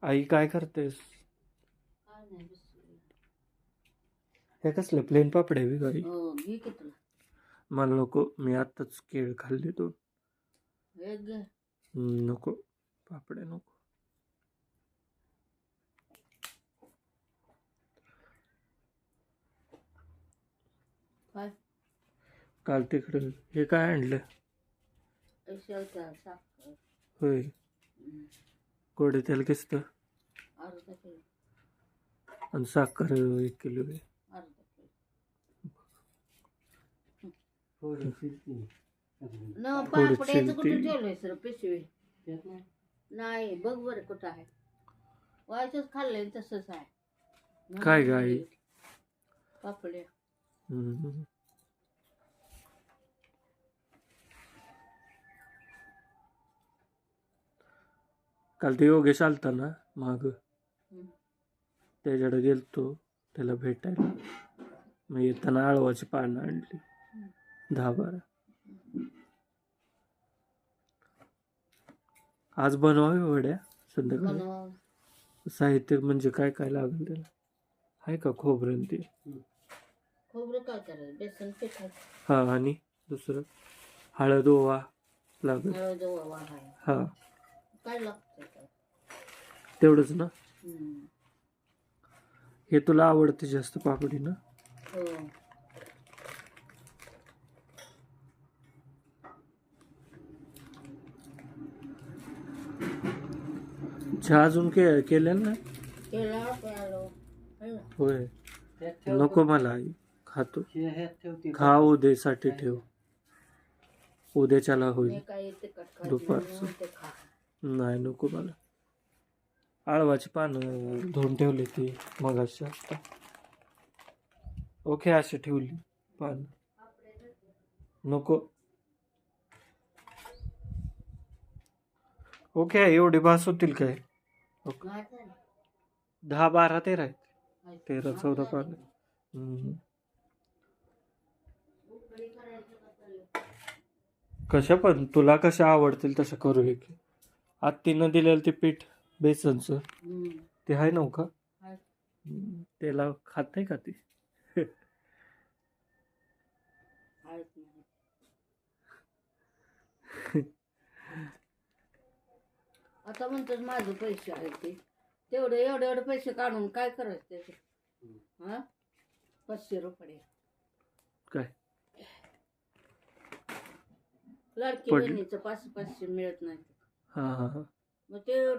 आई काय करतेस? काय नाही बसलोय. हे कसले प्लेन पापड आहे गाई? हो घे की तुला मला नको, मी आत्ताच केळ खाल्ले दोन. एक घे. नको, पापडे नको. काय काल तिकडे हे काय आणलं? शेवचा साखर होय, गोडे तेल किस्त अर्धा किलो आणि साखर 1 किलो आहे. अर्धा किलो न थोडी पापड्याचं कुठे चिलती. ठेवलंय सर पिशवी नाही बघ बरं कुठं आहे व्हायचंच खाल्लंय तसंच आहे काय गाई? पापड्या हम्म. काल ते योगेश आलता ना माग, त्याच्याकडे गेलतो त्याला भेटायला. मग येताना आळवाची पानं आणली 10-12. आज बनवावी वड्या संध्याकाळी. बनवा साहित्य म्हणजे काय काय लागेल त्याला? आहे का खोबरं ते? खोबरं काय करायचं बेसन पीठ हा, आणि दुसरं हळद ओवा लागेल. हळद ओवा आहे हा, काय लागतं काय तेवढंच ना? हे तुला आवडते जास्त पापडी ना? हो चहा अजून केलेलं नाही? केला प्यालो होय, नको मला आई, खातो. खा, उद्यासाठी ठेव, उद्याच्याला होईल. मी काय तिखट खात दुपारचं. नाही, ते खा नाही नको मला. आळवाची पानं धुवून ठेवली ती मगाशी आता. ओके, अशी ठेवली पानं. नको. ओके, एवढी बास होतील काय? ओके, काय झालं? 10, 12, 13 आहेत. काय 13, 14 पानं. उकळी करायची का चालू? कशा पण तुला कशा आवडतील तशा करू. एक आत्तीनं दिलेलं ते पीठ बेसनचं ते आहे नव्ह का? आहे. त्याला खाते का ती? आहेत नाही. आता म्हणतात माझे पैसे आहेत ते तेवढे एवढे पैसे काढून काय करायचं त्याचे हा 500 रुपये काय लाडकी पडले? बहिणीचं 500 मिळत नाही हा हा हा. मग ते